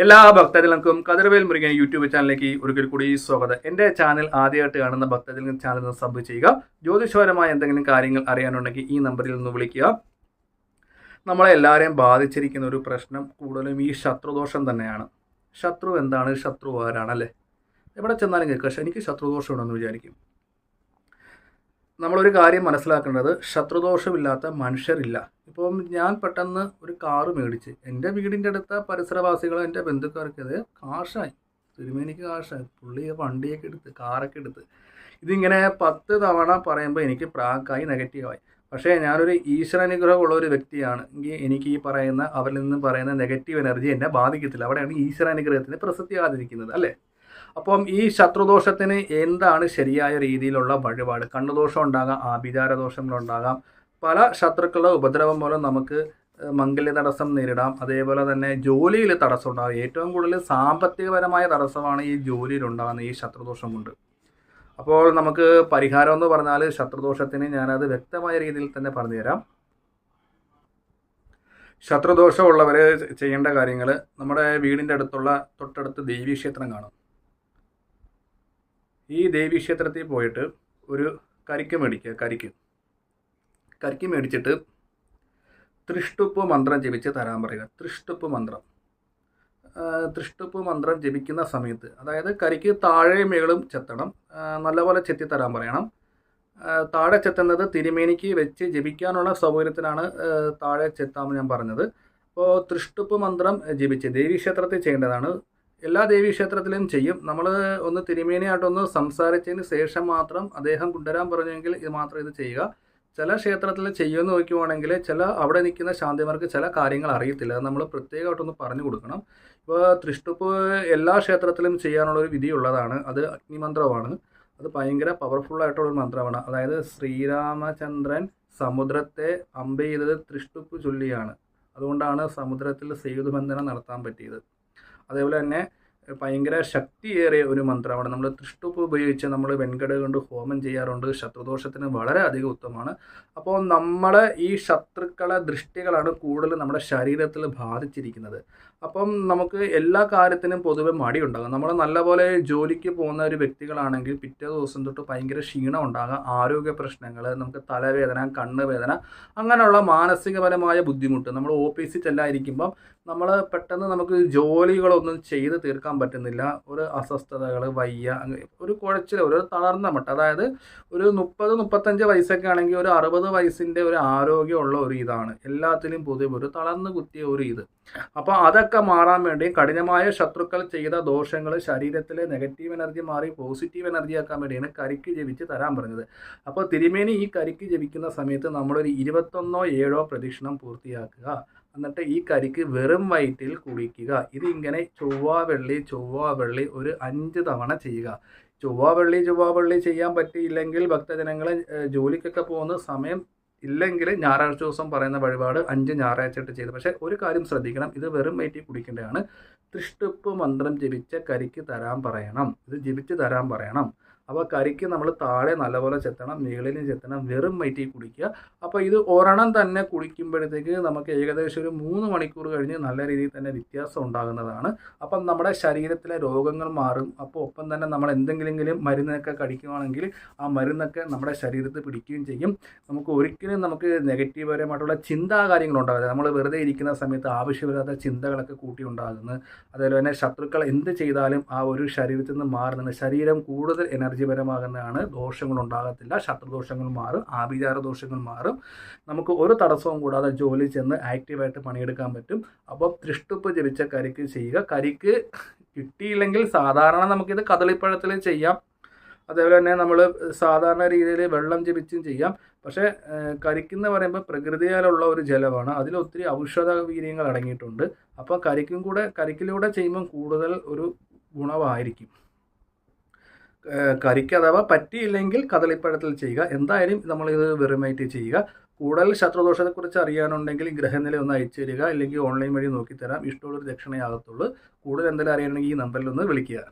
എല്ലാ ഭക്തജനങ്ങൾക്കും കതിർവേൽ മുരുകൻ യൂട്യൂബ് ചാനലിലേക്ക് ഒരിക്കൽ കൂടി സ്വാഗതം. എൻ്റെ ചാനൽ ആദ്യമായിട്ട് കാണുന്ന ഭക്തജനങ്ങൾ ചാനൽ സബ് ചെയ്യുക. ജ്യോതിഷപരമായ എന്തെങ്കിലും കാര്യങ്ങൾ അറിയാനുണ്ടെങ്കിൽ ഈ നമ്പറിൽ നിന്ന് വിളിക്കുക. നമ്മളെ എല്ലാവരെയും ബാധിച്ചിരിക്കുന്ന ഒരു പ്രശ്നം കൂടുതലും ഈ ശത്രുദോഷം തന്നെയാണ്. ശത്രു എന്താണ്, ശത്രു ആരാണല്ലേ? എവിടെ ചെന്നാലും കേൾക്കുക എനിക്ക് ശത്രുദോഷമുണ്ടെന്ന് വിചാരിക്കും. നമ്മളൊരു കാര്യം മനസ്സിലാക്കേണ്ടത്, ശത്രുദോഷമില്ലാത്ത മനുഷ്യരില്ല. ഇപ്പം ഞാൻ പെട്ടെന്ന് ഒരു കാറ് മേടിച്ച് എൻ്റെ വീടിൻ്റെ അടുത്ത പരിസരവാസികൾ, എൻ്റെ ബന്ധുക്കാർക്കത് കാശായി, തിരുമേനിക്ക് കാശായി, പുള്ളി വണ്ടിയൊക്കെ എടുത്ത് കാറൊക്കെ എടുത്ത് ഇതിങ്ങനെ 10 തവണ പറയുമ്പോൾ എനിക്ക് പ്രാക്കായി, നെഗറ്റീവായി. പക്ഷേ ഞാനൊരു ഈശ്വരാനുഗ്രഹമുള്ള ഒരു വ്യക്തിയാണ് എങ്കിൽ എനിക്ക് ഈ പറയുന്ന അവരിൽ നിന്ന് പറയുന്ന നെഗറ്റീവ് എനർജി എന്നെ ബാധിക്കത്തില്ല. അവിടെയാണ് ഈശ്വരാനുഗ്രഹത്തിന് പ്രസക്തിയാതിരിക്കുന്നത് അല്ലേ? അപ്പം ഈ ശത്രുദോഷത്തിന് എന്താണ് ശരിയായ രീതിയിലുള്ള വഴിപാട്? കണ്ണുദോഷം ഉണ്ടാകാം, ആഭിചാരദോഷങ്ങളുണ്ടാകാം, പല ശത്രുക്കളുടെ ഉപദ്രവം മൂലം നമുക്ക് മംഗല്യ തടസ്സം നേരിടാം. അതേപോലെ തന്നെ ജോലിയിൽ തടസ്സം ഉണ്ടാകും. ഏറ്റവും കൂടുതൽ സാമ്പത്തികപരമായ തടസ്സമാണ് ഈ ജോലിയിൽ ഉണ്ടാകുന്ന ഈ ശത്രുദോഷം കൊണ്ട്. അപ്പോൾ നമുക്ക് പരിഹാരം എന്ന് പറഞ്ഞാൽ ശത്രുദോഷത്തിന് ഞാനത് വ്യക്തമായ രീതിയിൽ തന്നെ പറഞ്ഞുതരാം. ശത്രുദോഷമുള്ളവർ ചെയ്യേണ്ട കാര്യങ്ങൾ, നമ്മുടെ വീടിൻ്റെ അടുത്തുള്ള തൊട്ടടുത്ത് ദേവീക്ഷേത്രം കാണും. ഈ ദേവീക്ഷേത്രത്തിൽ പോയിട്ട് ഒരു കരിക്ക് മേടിക്കുക. കരിക്ക് മേടിച്ചിട്ട് ത്രിഷ്ടുപ്പ് മന്ത്രം ജപിച്ച് തരാൻ പറയുക. ത്രിഷ്ടുപ്പ് മന്ത്രം ജപിക്കുന്ന സമയത്ത്, അതായത് കരിക്ക് താഴെ മേളും ചെത്തണം, നല്ലപോലെ ചെത്തി തരാൻ പറയണം. താഴെ ചെത്തുന്നത് തിരുമേനിക്ക് വെച്ച് ജപിക്കാനുള്ള സൗകര്യത്തിനാണ് താഴെ ചെത്താമെന്ന് ഞാൻ പറഞ്ഞത്. അപ്പോൾ ത്രിഷ്ടുപ്പ് മന്ത്രം ജപിച്ച് ദേവീക്ഷേത്രത്തിൽ ചെയ്യേണ്ടതാണ്. എല്ലാ ദേവീക്ഷേത്രത്തിലും ചെയ്യും. നമ്മൾ ഒന്ന് തിരുമേനിയായിട്ടൊന്ന് സംസാരിച്ചതിന് ശേഷം മാത്രം അദ്ദേഹം കൊണ്ടുവരാൻ പറഞ്ഞെങ്കിൽ ഇത് മാത്രം ഇത് ചെയ്യുക. ചില ക്ഷേത്രത്തിൽ ചെയ്യുമെന്ന് നോക്കുവാണെങ്കിൽ അവിടെ നിൽക്കുന്ന ശാന്തിമാർക്ക് ചില കാര്യങ്ങൾ അറിയത്തില്ല. അത് നമ്മൾ പ്രത്യേകമായിട്ടൊന്ന് പറഞ്ഞു കൊടുക്കണം. ഇപ്പോൾ ത്രിഷ്ടുപ്പ് എല്ലാ ക്ഷേത്രത്തിലും ചെയ്യാനുള്ളൊരു വിധിയുള്ളതാണ്. അത് അഗ്നിമന്ത്രമാണ്. അത് ഭയങ്കര പവർഫുള്ളായിട്ടുള്ളൊരു മന്ത്രമാണ്. അതായത് ശ്രീരാമചന്ദ്രൻ സമുദ്രത്തെ അമ്പ ചെയ്തത് ത്രിഷ്ടുപ്പ് ചൊല്ലിയാണ്. അതുകൊണ്ടാണ് സമുദ്രത്തിൽ സേതുബന്ധനം നടത്താൻ പറ്റിയത്. അതേപോലെ തന്നെ ഭയങ്കര ശക്തിയേറിയ ഒരു മന്ത്രമാണ്. നമ്മൾ ത്രിഷ്ടുപ്പ് ഉപയോഗിച്ച് നമ്മൾ വെൺകട് കൊണ്ട് ഹോമം ചെയ്യാറുണ്ട്. ശത്രുദോഷത്തിന് വളരെ അധികം ഉത്തമമാണ്. അപ്പോൾ നമ്മളെ ഈ ശത്രുക്കളെ ദൃഷ്ടികളാണ് കൂടുതൽ നമ്മുടെ ശരീരത്തിൽ ബാധിച്ചിരിക്കുന്നത്. അപ്പം നമുക്ക് എല്ലാ കാര്യത്തിനും പൊതുവെ മടിയുണ്ടാകും. നമ്മൾ നല്ലപോലെ ജോലിക്ക് പോകുന്ന ഒരു വ്യക്തികളാണെങ്കിൽ പിറ്റേ ദിവസം തൊട്ട് ഭയങ്കര ക്ഷീണം ഉണ്ടാകാം, ആരോഗ്യ പ്രശ്നങ്ങൾ, നമുക്ക് തലവേദന, കണ്ണുവേദന, അങ്ങനെയുള്ള മാനസികപരമായ ബുദ്ധിമുട്ട്. നമ്മൾ ഓഫീസിൽ ചെല്ലാതിരിക്കുമ്പം നമ്മൾ പെട്ടെന്ന് നമുക്ക് ജോലികളൊന്നും ചെയ്ത് തീർക്കാൻ പറ്റുന്നില്ല. ഒരു അസ്വസ്ഥതകൾ, വയ്യ, ഒരു കുഴച്ചിൽ, ഒരു തളർന്ന മട്ട. അതായത് ഒരു 30-35 വയസ്സൊക്കെ ആണെങ്കിൽ ഒരു 60 വയസ്സിൻ്റെ ഒരു ആരോഗ്യമുള്ള ഒരു ഇതാണ്. എല്ലാത്തിലും പൊതുവെ ഒരു തളർന്നു കുത്തിയ ഒരു ഇത്. അപ്പോൾ അതൊക്കെ മാറാൻ വേണ്ടി കഠിനമായ ശത്രുക്കൾ ചെയ്ത ദോഷങ്ങൾ ശരീരത്തിലെ നെഗറ്റീവ് എനർജി മാറി പോസിറ്റീവ് എനർജി ആക്കാൻ വേണ്ടിയാണ് കരിക്ക് ജപിച്ച് തരാൻ പറഞ്ഞത്. അപ്പോൾ തിരുമേനി ഈ കരിക്ക് ജപിക്കുന്ന സമയത്ത് നമ്മളൊരു 21-7 പ്രദക്ഷിണം പൂർത്തിയാക്കുക. എന്നിട്ട് ഈ കരിക്ക് വെറും വയറ്റിൽ കുടിക്കുക. ഇതിങ്ങനെ ചൊവ്വ വെള്ളി ഒരു 5 തവണ ചെയ്യുക. ചൊവ്വ വെള്ളി ചെയ്യാൻ പറ്റിയില്ലെങ്കിൽ ഭക്തജനങ്ങൾ ജോലിക്കൊക്കെ പോകുന്ന സമയം ഇല്ലെങ്കിൽ ഞായറാഴ്ച ദിവസം പറയുന്ന വഴിപാട് 5 ഞായറാഴ്ചയായിട്ട് ചെയ്ത്. പക്ഷേ ഒരു കാര്യം ശ്രദ്ധിക്കണം, ഇത് വെറും വയറ്റിൽ കുടിക്കേണ്ടതാണ്. ത്രിഷ്ടുപ്പ് മന്ത്രം ജപിച്ച കരിക്ക് തരാൻ പറയണം. ഇത് ജപിച്ച് തരാൻ പറയണം. അപ്പോൾ കരിക്ക് നമ്മൾ താഴെ നല്ലപോലെ ചെത്തണം, മുകളിലും ചെത്തണം, വെറും വയറ്റിൽ കുടിക്കുക. അപ്പോൾ ഇത് ഒരെണ്ണം തന്നെ കുടിക്കുമ്പോഴത്തേക്ക് നമുക്ക് ഏകദേശം ഒരു 3 മണിക്കൂർ കഴിഞ്ഞ് നല്ല രീതിയിൽ തന്നെ വ്യത്യാസം ഉണ്ടാകുന്നതാണ്. അപ്പം നമ്മുടെ ശരീരത്തിലെ രോഗങ്ങൾ മാറും. അപ്പോൾ ഒപ്പം തന്നെ നമ്മൾ എന്തെങ്കിലും മരുന്നൊക്കെ കഴിക്കുകയാണെങ്കിൽ ആ മരുന്നൊക്കെ നമ്മുടെ ശരീരത്തിൽ പിടിക്കുകയും ചെയ്യും. ഒരിക്കലും നമുക്ക് നെഗറ്റീവപരമായിട്ടുള്ള ചിന്താകാര്യങ്ങൾ ഉണ്ടാകില്ല. നമ്മൾ വെറുതെ ഇരിക്കുന്ന സമയത്ത് ആവശ്യമില്ലാത്ത ചിന്തകളൊക്കെ കൂട്ടി ഉണ്ടാകുന്നു. അതേപോലെ തന്നെ ശത്രുക്കൾ എന്ത് ചെയ്താലും ആ ഒരു ശരീരത്തിൽ നിന്ന് മാറുന്നത്, ശരീരം കൂടുതൽ എനർജിപരമാകുന്നതാണ്. ദോഷങ്ങൾ ഉണ്ടാകത്തില്ല, ശത്രുദോഷങ്ങൾ മാറും, ആഭിചാര ദോഷങ്ങൾ മാറും. നമുക്ക് ഒരു തടസ്സവും കൂടാതെ ജോലി ചെന്ന് ആക്റ്റീവായിട്ട് പണിയെടുക്കാൻ പറ്റും. അപ്പോൾ ത്രിഷ്ടുപ്പ് ജപിച്ച കരിക്ക് ചെയ്യുക. കരിക്ക് കിട്ടിയില്ലെങ്കിൽ സാധാരണ നമുക്കിത് കദളിപ്പഴത്തിൽ ചെയ്യാം. അതേപോലെ തന്നെ നമ്മൾ സാധാരണ രീതിയിൽ വെള്ളം ജപിച്ചും ചെയ്യാം. പക്ഷേ കരിക്കെന്ന് പറയുമ്പോൾ പ്രകൃതിയാലുള്ള ഒരു ജലമാണ്. അതിലൊത്തിരി ഔഷധ വീര്യങ്ങൾ അടങ്ങിയിട്ടുണ്ട്. അപ്പോൾ കരിക്കിലൂടെ ചെയ്യുമ്പം കൂടുതൽ ഒരു ഗുണമായിരിക്കും. കരിക്ക് അഥവാ പറ്റിയില്ലെങ്കിൽ കദളിപ്പഴത്തിൽ ചെയ്യുക. എന്തായാലും നമ്മളിത് വെറുമായിട്ട് ചെയ്യുക. കൂടുതൽ ശത്രുദോഷത്തെക്കുറിച്ച് അറിയാനുണ്ടെങ്കിൽ ഗ്രഹനില ഒന്ന് അയച്ചു തരിക, അല്ലെങ്കിൽ ഓൺലൈൻ വഴി നോക്കിത്തരാം. ഇഷ്ടമുള്ളൊരു ദക്ഷിണയാകത്തുള്ളൂ. കൂടുതൽ എന്തെങ്കിലും അറിയണമെങ്കിൽ ഈ നമ്പറിൽ ഒന്ന് വിളിക്കുക.